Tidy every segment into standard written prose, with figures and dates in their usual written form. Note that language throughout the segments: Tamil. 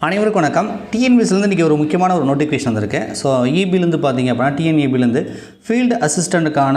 அனைவருக்கும் வணக்கம். டிஎன்பிஎஸ்சிலேருந்து இன்றைக்கி ஒரு முக்கியமான ஒரு நோட்டிஃபிகேஷன் வந்திருக்கு. ஸோ இபிலேருந்து பார்த்தீங்க அப்படின்னா டிஎன்இபிலேருந்து ஃபீல்டு அசிஸ்டண்ட்டுக்கான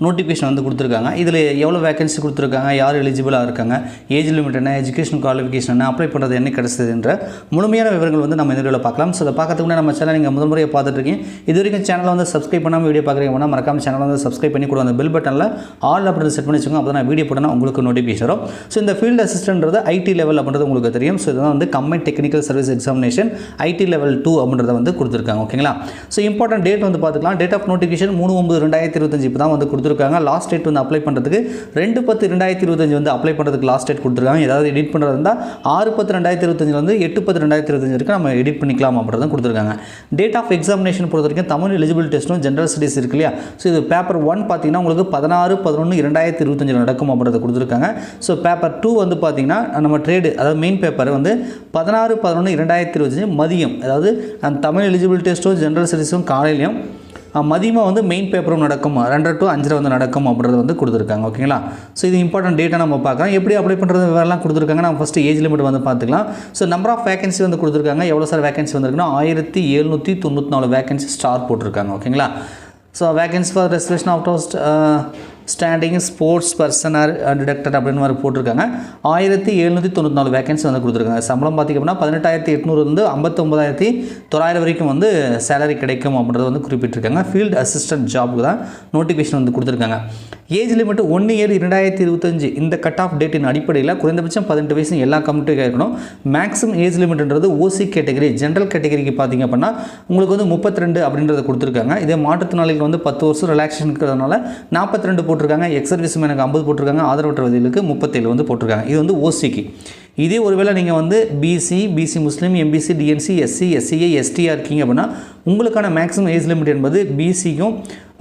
நோட்டிஃபிகேஷன் வந்து கொடுத்துருக்காங்க. இதில் எவ்வளோ வேகன்சி கொடுத்துருக்காங்க, யார் எலிஜிபிளாக இருக்காங்க, ஏஜ் லிமிட் என்ன, எஜுகேஷன் குவாலிஃபிகேஷன் என்ன, அப்ளை பண்ணுறது என்ன கிடைச்சதுன்ற முழுமையான விவரங்கள் வந்து நம்ம இந்த வீடியோவில் பார்க்கலாம். ஸோ அதை பார்க்கறதுக்கு முன்னாடி நம்ம சேனல் நீங்கள் முதல் முறையை பார்த்துட்ருக்கீங்க. இது வரைக்கும் சேனலை வந்து சப்ஸ்கிரைப் பண்ணாமல் வீடியோ பார்க்குறீங்க அப்படின்னா மறக்காம சேனலை வந்து சப்ஸ்கிரைப் பண்ணி கூட அந்த பெல் பட்டனில் ஆல் அப்படின்னு செட் பண்ணி வச்சுக்கோங்க. அப்போ தான் நான் வீடியோ போட்டேன்னா உங்களுக்கு நோட்டிஃபிகேஷன் வரும். ஸோ இந்த ஃபீல்டு அசிஸ்டன்ட்றது ஐடி லெவல் அப்படின்றது உங்களுக்கு தெரியும். ஸோ இதுதான் வந்து combined technical service examination IT level 2 அப்படின்றத வந்து கொடுத்துருக்காங்க. ஓகேங்களா. ஸோ இம்பார்ட்டன்ட் டேட் வந்து பார்த்துக்கலாம். டேட் ஆஃப் நோட்டிஃபிகேஷன் 3/9/2025 இப்போ தான் வந்து கொடுத்துருக்காங்க. லாஸ்ட் டேட் வந்து அப்ளை பண்ணுறதுக்கு 2/10/2025 வந்து அப்ளை பண்ணுறதுக்கு லாஸ்ட் டேட் கொடுத்துருக்காங்க. ஏதாவது எடிட் பண்ணுறது இருந்தால் 6/10/2025 வந்து 8/10/2025 வரைக்கும் நம்ம எடிட் பண்ணிக்கலாம் அப்படின்றத கொடுத்துருக்காங்க. டேட் ஆஃப் எக்ஸாமினேஷன் பொறுத்த வரைக்கும் தமிழ் எலிஜிபிள் டெஸ்ட்டும் ஜென்ரல் ஸ்டடீஸ் இருக்கு இல்லையா. ஸோ இது பேப்பர் 1 பார்த்தீங்கன்னா உங்களுக்கு 16/11/2025 நடக்கும் அப்படின்றத கொடுத்துருக்காங்க. ஸோ பேப்பர் 2 வந்து பார்த்தீங்கன்னா நம்ம ட்ரேடு அதாவது மெயின் பேப்பர் வந்து 16/11/2025 மதியம், அதாவது தமிழ் எலிஜிபிள் டெஸ்ட்டும் ஜென்ரல் ஸ்டடீஸும் காலையிலையும் மதியமாக வந்து மெயின் பேப்பரும் நடக்கும், 2 to 5 வந்து நடக்கும் அப்படின்றது வந்து கொடுத்துருக்காங்க. ஓகேங்களா. ஸோ இது இம்பார்ட்டன்ட் டேட்டை நம்ம பார்க்கலாம். எப்படி அப்ளை பண்ணுறது விவரம்லாம் கொடுத்துருக்காங்க. நம்ம ஃபஸ்ட்டு ஏஜ் லிமிட் வந்து பார்த்துக்கலாம். ஸோ நம்பர் ஆஃப் வேகன்சி வந்து கொடுத்துருக்காங்க. எவ்வளோ சார் வேகன்சி வந்துருக்குன்னா 1794 வேகன்சி ஸ்டார் போட்டிருக்காங்க. ஓகேங்களா. So vacancy for reservation of outstanding sportspersons deducted அப்படின்னு மாதிரி போட்டிருக்காங்க. 1794 வேகன்சி வந்து கொடுத்துருக்காங்க. சம்பளம் பார்த்திங்க அப்படின்னா 18,800 59,900 வரைக்கும் வந்து சேலரி கிடைக்கும் அப்படின்றது வந்து குறிப்பிட்டிருக்காங்க. ஃபீல்டு அசிஸ்டன்ட் ஜாபுக்கு தான் நோட்டிஃபிகேஷன் வந்து கொடுத்துருக்காங்க. ஏஜ் லிமிட் 1 year 2025 இந்த கட் ஆஃப் டேட்டின் அடிப்படையில் குறைந்தபட்சம் 18 வயசு எல்லா கம்யூனிட்டியாக இருக்கணும். மேக்ஸிமம் ஏஜ் லிமிட்ன்றது ஓசி கேட்டகரி, ஜென்ரல் கேட்டகரிக்கு பார்த்திங்க அப்படின்னா உங்களுக்கு வந்து 32 அப்படின்றத கொடுத்துருக்காங்க. இதே மாற்றுத்திறனாளிகள் வந்து 10 வருஷம் ரிலாக்ஸேஷன் இருக்கிறதுனால 42 போட்டிருக்காங்க. எக்ஸ் சர்வீஸ் மேனுக்கு 50 போட்டிருக்காங்க. ஆதரவற்ற வயதிகளுக்கு 37 வந்து போட்டிருக்காங்க. இது வந்து ஓசிக்கு. இதே ஒருவேளை நீங்கள் வந்து பிசி முஸ்லீம், எம்பிசி, டிஎன்சி, எஸ்சி, எஸ்சிஏ, எஸ்டிஆர் இருக்கீங்க அப்படின்னா உங்களுக்கான மேக்ஸிமம் ஏஜ் லிமிட் என்பது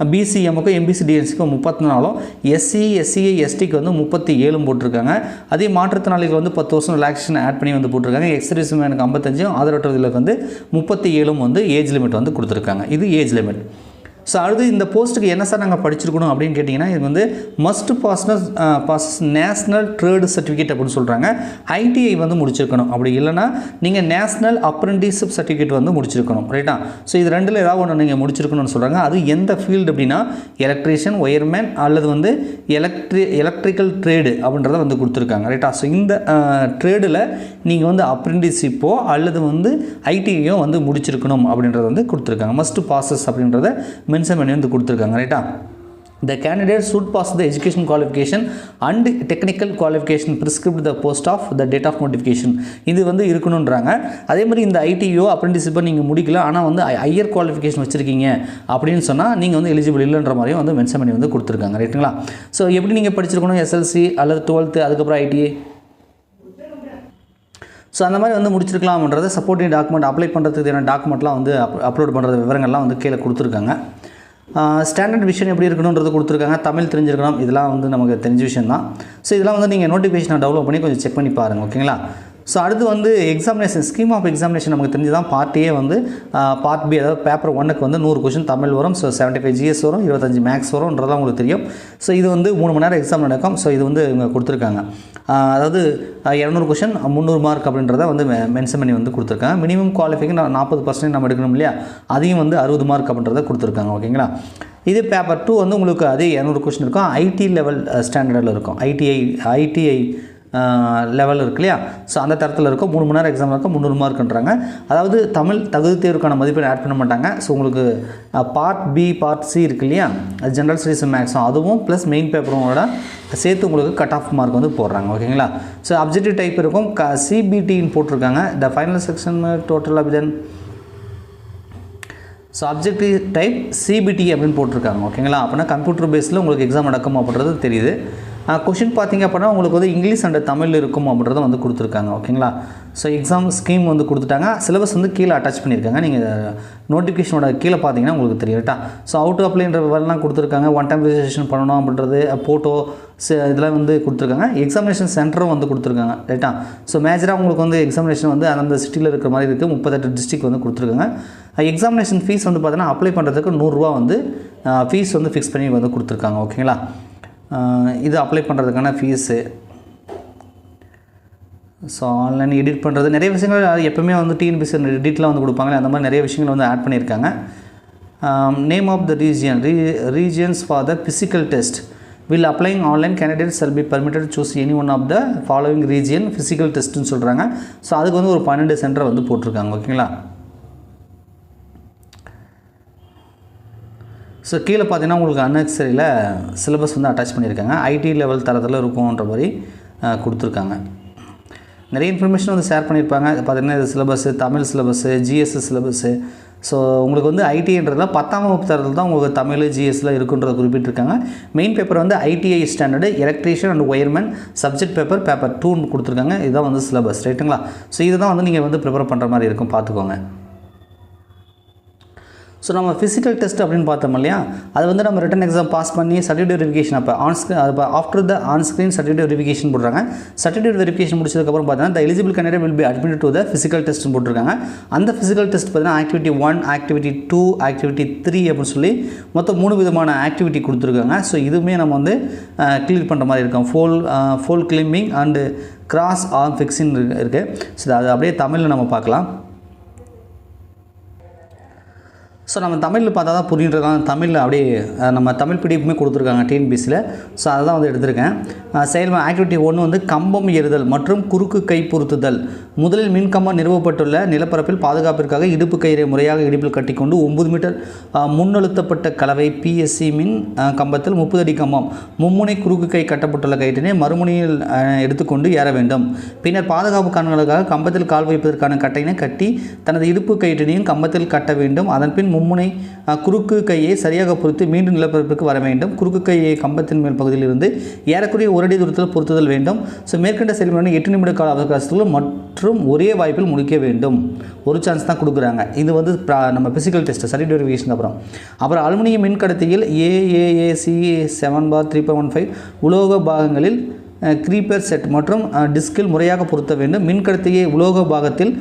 பிசிஎம்முக்கும் எம்பிசி, டிஎன்சிக்கும் 34, எஸ்சி, எஸ்சிஏ, எஸ்டிக்கு வந்து 37 போட்டிருக்காங்க. அதே மாற்றுத்திறனாளிகள் வந்து 10 வருஷம் ரிலாக்ஸேஷன் ஆட் பண்ணி வந்து போட்டிருக்காங்க. எக்ஸ் சர்வீஸ் மேனுக்கு 55, ஆதரவற்ற வயதிகளுக்கு வந்து 37 வந்து ஏஜ் லிமிட் வந்து கொடுத்துருக்காங்க. இது ஏஜ் லிமிட். ஸோ அடுத்து இந்த போஸ்ட்டுக்கு என்ன சார் நாங்கள் படிச்சிருக்கணும் அப்படின்னு கேட்டிங்கன்னா இது வந்து must pass national trade certificate அப்படின்னு சொல்கிறாங்க. ஐடிஐ வந்து முடிச்சிருக்கணும். அப்படி இல்லைனா நீங்கள் நேஷ்னல் அப்ரெண்டிஸ்ஷிப் சர்டிஃபிகேட் வந்து முடிச்சிருக்கணும். ரைட்டா. ஸோ இது ரெண்டில் ஏதாவது ஒன்று நீங்கள் முடிச்சிருக்கணும்னு சொல்கிறாங்க. அது எந்த ஃபீல்டு அப்படின்னா எலக்ட்ரீஷியன், ஒயர்மேன் அல்லது வந்து எலக்ட்ரிக்கல் ட்ரேடு அப்படின்றத வந்து கொடுத்துருக்காங்க. ரைட்டா. ஸோ இந்த ட்ரேடில் நீங்கள் வந்து அப்ரெண்டிஸ்ஷிப்போ அல்லது வந்து ஐடிஐயோ வந்து முடிச்சிருக்கணும் அப்படின்றத வந்து கொடுத்துருக்காங்க. மஸ்ட் பாசஸ் அப்படின்றத மென்ஷன் பண்ணி வந்து கொடுத்துருக்காங்க. ரைட்டா. The candidate should pass the education qualification and technical qualification prescribed the post of the date of notification. இது வந்து இருக்கணுன்றாங்க. அதே மாதிரி இந்த ஐடிஓ அப்ரெண்டிஸ்ஷிப்பை நீங்கள் முடிக்கல ஆனால் வந்து ஹையர் குவாலிஃபிகேஷன் வச்சுருக்கீங்க அப்படின்னு சொன்னால் நீங்கள் வந்து எலிஜிபிள் இல்லைன்ற மாதிரியும் வந்து மென்ஷன் பண்ணி வந்து கொடுத்துருக்காங்க. ரைட்டுங்களா. ஸோ எப்படி நீங்கள் படிச்சிருக்கணும், எஸ்எல்சி அல்லது 12th அதுக்கப்புறம் ஐடிஐ, ஸோ அந்த மாதிரி வந்து முடிச்சிருக்கலாம்ன்றதை சப்போர்ட்டிங் டாக்குமெண்ட் அப்ளை பண்ணுறதுக்கு தேவையான டாக்குமெண்ட்லாம் வந்து அப்லோட் பண்ணுறது விவரங்கள்லாம் வந்து கீழே கொடுத்துருக்காங்க. ஸ்டாண்டர்ட் விஷன் எப்படி இருக்கணுன்றது கொடுத்துருக்காங்க. தமிழ் தெரிஞ்சிருக்கணும். இதெல்லாம் வந்து நமக்கு தெரிஞ்ச விஷயம் தான். ஸோ இதெல்லாம் வந்து நீங்கள் நோட்டிஃபிகேஷனை டெவலப் பண்ணி கொஞ்சம் செக் பண்ணி பாருங்கள். ஓகேங்களா. ஸோ அடுத்து வந்து எக்ஸாமினேஷன் ஸ்கீம் ஆஃப் எக்ஸாமினேஷன் நமக்கு தெரிஞ்சு தான். பார்ட் ஏ வந்து பார்ட் பி அதாவது பேப்பர் 1க்கு வந்து 100 கொஷின் தமிழ் வரும். ஸோ 75 GS வரும், 25 மேக்ஸ் வரும்ன்றதான் உங்களுக்கு தெரியும். ஸோ இது வந்து 3 மணி நேரம் எக்ஸாம் நடக்கும். ஸோ இது வந்து இவங்க கொடுத்துருக்காங்க. அதாவது 200 கொஷின் 300 மார்க் அப்படின்றத வந்து மென்ஷன் பண்ணி வந்து கொடுத்துருக்காங்க. மினிமம் குவாலிஃபிகேஷன் 40% நம்ம எடுக்கணும் இல்லையா, அதையும் வந்து 60 மார்க் அப்படின்றத கொடுத்துருக்காங்க. ஓகேங்களா. இது பேப்பர் 2 வந்து உங்களுக்கு அதே 200 கொஷின் இருக்கும். ஐடி லெவல் ஸ்டாண்டர்டில் இருக்கும். ஐடிஐ லெவல் இருக்கு இல்லையா. ஸோ அந்த தரத்தில் இருக்கும். 3 மணி நேரம் எக்ஸாம் இருக்கும். 300 மார்க்ன்றாங்க. அதாவது தமிழ் தகுதி தேர்வுக்கான மதிப்பெண் ஆட் பண்ண மாட்டாங்க. ஸோ உங்களுக்கு பார்ட் பி பார்ட் சி இருக்கு இல்லையா, அது ஜென்ரல் ஸ்டடீஸ் மேக்ஸும் அதுவும் ப்ளஸ் மெயின் பேப்பரோட சேர்த்து உங்களுக்கு கட் ஆஃப் மார்க் வந்து போடுறாங்க. ஓகேங்களா. ஸோ அப்ஜெக்டிவ் டைப் இருக்கும். சிபிடின்னு போட்டிருக்காங்க. த ஃபைனல் செக்ஷன் டோட்டல் அப்ஜென் ஸோ அப்ஜெக்டிவ் டைப் சிபிடி அப்படின்னு போட்டிருக்காங்க. ஓகேங்களா. அப்படின்னா கம்ப்யூட்டர் பேஸில் உங்களுக்கு எக்ஸாம் நடக்கும் அப்படின்றது தெரியுது. கொஷின் பார்த்திங்க அப்படின்னா உங்களுக்கு வந்து இங்கிலீஷ் அண்ட் தமிழ் இருக்கும் அப்படின்றத வந்து கொடுத்துருக்காங்க. ஓகேங்களா. ஸோ எக்ஸாம் ஸ்கீம் வந்து கொடுத்துட்டாங்க. சிலபஸ் வந்து கீழே அட்டாச் பண்ணியிருக்காங்க. நீங்கள் நோட்டிஃபிகேஷனோட கீழே பார்த்தீங்கன்னா உங்களுக்கு தெரியும். ரைட்டா. ஸோ அவுட் டு அப்ளைன்ற விவரம்லாம் கொடுத்துருக்காங்க. ஒன் டைம் ரிஜிஸ்ட்ரேஷன் பண்ணணும் அப்படின்றது, ஃபோட்டோ இதெல்லாம் வந்து கொடுத்துருக்காங்க. எக்ஸாமினேஷன் சென்டரும் வந்து கொடுத்துருக்காங்க. ரைட்டா. ஸோ மேஜராக உங்களுக்கு வந்து எக்ஸாமினேஷன் வந்து அந்தந்த சிட்டியில் இருக்கிற மாதிரி இருக்குது. 38 டிஸ்ட்ரிக்ட் வந்து கொடுத்துருக்காங்க. எக்ஸாமினேஷன் ஃபீஸ் வந்து பார்த்தீங்கன்னா அப்ளை பண்ணுறதுக்கு 100 ரூபா வந்து ஃபீஸ் வந்து ஃபிக்ஸ் பண்ணி வந்து கொடுத்துருக்காங்க. ஓகேங்களா. இது அப்ளை பண்ணுறதுக்கான ஃபீஸு. ஸோ ஆன்லைன் எடிட் பண்ணுறது நிறைய விஷயங்கள் எப்போவுமே வந்து டிஎன்பிஎஸ்சி எடிட்லாம் வந்து கொடுப்பாங்களே அந்த மாதிரி நிறைய விஷயங்கள் வந்து ஆட் பண்ணியிருக்காங்க. Name of the regions for the physical test will applying online candidates shall be permitted to choose any one of the following region physical testன்னு சொல்கிறாங்க. ஸோ அதுக்கு வந்து ஒரு 12 சென்டர் வந்து போட்டிருக்காங்க. ஓகேங்களா. ஸோ கீழே பார்த்தீங்கன்னா உங்களுக்கு அன்னெக்சரியில் சிலபஸ் வந்து அட்டாச் பண்ணியிருக்காங்க. ஐடி லெவல் தரத்தில் இருக்கும்ன்ற மாதிரி கொடுத்துருக்காங்க. நிறைய இன்ஃபர்மேஷன் வந்து ஷேர் பண்ணியிருப்பாங்க. பார்த்தீங்கன்னா இது syllabus, Tamil syllabus, GS syllabus. So உங்களுக்கு வந்து ஐடின்றதுல 10ஆம் வகுப்பு தரத்தில் தான் உங்களுக்கு தமிழ் ஜிஎஸ்லாம் இருக்குன்றதை குறிப்பிட்டிருக்காங்க. மெயின் பேப்பர் வந்து ITI standard electrician and wireman subject paper 2 கொடுத்துருக்காங்க. இதுதான் வந்து சிலபஸ், ரைட்டுங்களா. ஸோ இதுதான் வந்து நீங்கள் வந்து ப்ரிப்பேர் பண்ணுற மாதிரி இருக்கும், பார்த்துக்கோங்க. ஸோ நம்ம ஃபிசிக்கல் டெஸ்ட் அப்படின்னு பார்த்தோம் இல்லையா, அது வந்து நம்ம ரிட்டன் எக்ஸாம் பாஸ் பண்ணி சர்டிஃபிகேட் வெரிஃபிகேஷன் அப்போ after the on-screen certificate verification போடுறாங்க. சர்டிஃபிகேட் வெரிஃபிகேஷன் முடிச்சதுக்கப்புறம் பார்த்தீங்கன்னா த eligible candidate will be admitted to the physical test போட்டிருக்காங்க. அந்த ஃபிசிக்கல் டெஸ்ட் பார்த்தீங்கன்னா ஆக்டிவிட்டி 1, ஆக்டிவிட்டி 2, ஆக்டிவிட்டி 3 அப்படின்னு சொல்லி மொத்தம் 3 விதமான ஆக்டிவிட்டி கொடுத்துருக்காங்க. ஸோ இதுவுமே நம்ம வந்து கிளியர் பண்ணுற மாதிரி இருக்கும். Pole climbing and cross arm fixing இருக்குது. ஸோ அது அப்படியே தமிழில் நம்ம பார்க்கலாம். ஸோ நம்ம தமிழில் பார்த்தா தான் புரியுறதுக்கான தமிழில் அப்படியே நம்ம தமிழ் பிடிப்புமே கொடுத்துருக்காங்க டிஎன்பிஎஸ்சியில். ஸோ அதை தான் வந்து எடுத்திருக்கேன். ஆக்டிவிட்டி 1 வந்து கம்பம் ஏறுதல் மற்றும் குறுக்கு கை பொருத்துதல். முதலில் மின்கம்பம் நிறுவப்பட்டுள்ள நிலப்பரப்பில் பாதுகாப்பிற்காக இடுப்பு கயிறை முறையாக இடுப்பில் கட்டிக்கொண்டு 9 மீட்டர் முன்னழுத்தப்பட்ட கலவை பிஎஸ்சி மின் கம்பத்தில் 30 அடி கம்பம் மும்முனை குறுக்கு கை கட்டப்பட்டுள்ள கயிற்றினை மறுமுனையில் எடுத்துக்கொண்டு ஏற வேண்டும். பின்னர் பாதுகாப்பு காரணங்களுக்காக கம்பத்தில் கால் வைப்பதற்கான கட்டையினை கட்டி தனது இடுப்பு கயிற்றினையும் கம்பத்தில் கட்ட வேண்டும். அதன்பின் மும்முனை குறுக்கு கையை சரியாக பொறுத்து மீண்டும் நிலப்பரப்புக்கு வர வேண்டும். குறுக்கு கையை கம்பத்தின் மேல் பகுதியில் இருந்து ஏறக்குறைய 1 அடி தூரத்தில் பொருத்துதல் வேண்டும். ஸோ மேற்கண்ட செயல்முறை 8 நிமிட கால அவகாசத்தில் மற்றும் ஒரே வாய்ப்பில் முடிக்க வேண்டும். ஒரு சான்ஸ் தான் கொடுக்குறாங்க. இது வந்து நம்ம ஃபிசிக்கல் டெஸ்ட் சர்டிஃபிகேட் வெரிஃபிகேஷன் அப்புறம் அலுமினியம் மின்கடத்தியில் AAAC 7/3.15 உலோக பாகங்களில் கிரீப்பர் செட் மற்றும் டிஸ்கில் முறையாக பொருத்த வேண்டும். மின்கடத்தியை உலோக பாகத்தில்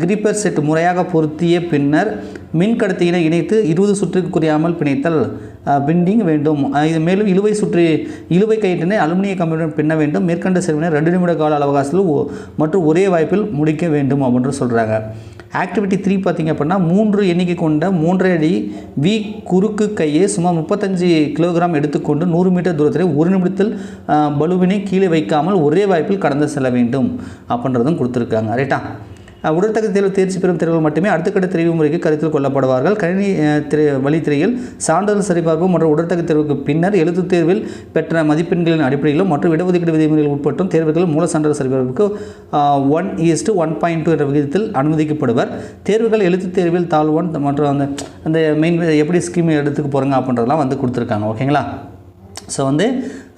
கிரீப்பர் செட் முறையாக பொருத்திய பின்னர் மின்கடத்தியினை இணைத்து 20 சுற்றுக்கு குறையாமல் பிணைத்தல் பிண்டிங் வேண்டும். இது மேலும் இழுவை கயிற்றினை அலுமினிய கம்பியுடன் பின்ன வேண்டும். மேற்கண்ட செயல்முறை 2 நிமிட கால அவகாசத்தில் மற்றும் ஒரே வாய்ப்பில் முடிக்க வேண்டும் அப்படின்னு சொல்கிறாங்க. ஆக்டிவிட்டி 3 பார்த்திங்க அப்படின்னா 3 எண்ணிக்கை கொண்ட 3.5 அடி வி குறுக்கு கையை சுமார் 35 கிலோகிராம் எடுத்துக்கொண்டு 100 மீட்டர் தூரத்தில் 1 நிமிடத்தில் பலுவினை கீழே வைக்காமல் ஒரே வாய்ப்பில் கடந்து செல்ல வேண்டும் அப்படின்றதும் கொடுத்துருக்காங்க. ரைட்டா. உடற்தகுதி தேர்வு தேர்ச்சி பெறும் தேர்வுகள் மட்டுமே அடுத்த கட்ட தெரிவு முறைக்கு கருத்தில் கொள்ளப்படுவார்கள். கணினி வழித்திரையில் சான்றிதழ் சரிபார்ப்பு மற்றும் உடற்தகுதி தேர்வுக்கு பின்னர் எழுத்துத் தேர்வில் பெற்ற மதிப்பெண்களின் அடிப்படையிலும் மற்றும் இடஒதுக்கீடு விதிமுறைகள் உட்பட்டும் தேர்வுகள் மூல சான்றிதழ் சரிபார்ப்புக்கு 1:1.2 என்ற விகிதத்தில் அனுமதிக்கப்படுவர். தேர்வுகள் எழுத்துத் தேர்வில் தாள் 1 மற்றும் அந்த மெயின் எப்படி ஸ்கீம் எடுத்துக்க போகிறாங்க அப்படின்றதெல்லாம் வந்து கொடுத்துருக்காங்க. ஓகேங்களா. ஸோ வந்து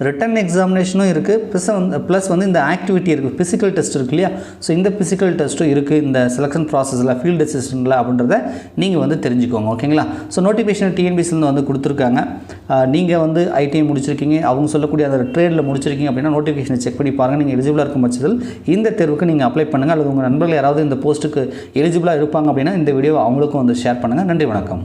ரிட்டன் எக்ஸாமினேஷனும் இருக்குது, ப்ளஸ் வந்து இந்த ஆக்டிவிட்டி இருக்குது, ஃபிசிக்கல் டெஸ்ட் இருக்கு இல்லையா. ஸோ இந்த ஃபிசிக்கல் டெஸ்ட்டும் இருக்குது இந்த செலெக்ஷன் ப்ராசஸில் ஃபீல்டு அசிஸ்டன்ட்டில் அப்படின்றத நீங்கள் வந்து தெரிஞ்சுக்கோங்க. ஓகேங்களா. ஸோ நோட்டிஃபிகேஷன் டிஎன்பிஎஸ்சிலேருந்து வந்து கொடுத்துருக்காங்க. நீங்கள் வந்து ஐடிஐ முடிச்சிருக்கீங்க, அவங்க சொல்லக்கூடிய அந்த ட்ரேடில் முடிச்சிருக்கீங்க அப்படின்னா நோட்டிஃபிகேஷனை செக் பண்ணி பாருங்கள். நீங்கள் எலிஜிபிளாக இருக்கும் பட்சத்தில் இந்த தேர்வுக்கு நீங்கள் அப்ளை பண்ணுங்கள். அல்லது உங்கள் நண்பர்கள் யாராவது இந்த போஸ்ட்டுக்கு எலிஜிபிளாக இருப்பாங்க அப்படின்னா இந்த வீடியோ அவங்களுக்கும் வந்து ஷேர் பண்ணுங்கள். நன்றி, வணக்கம்.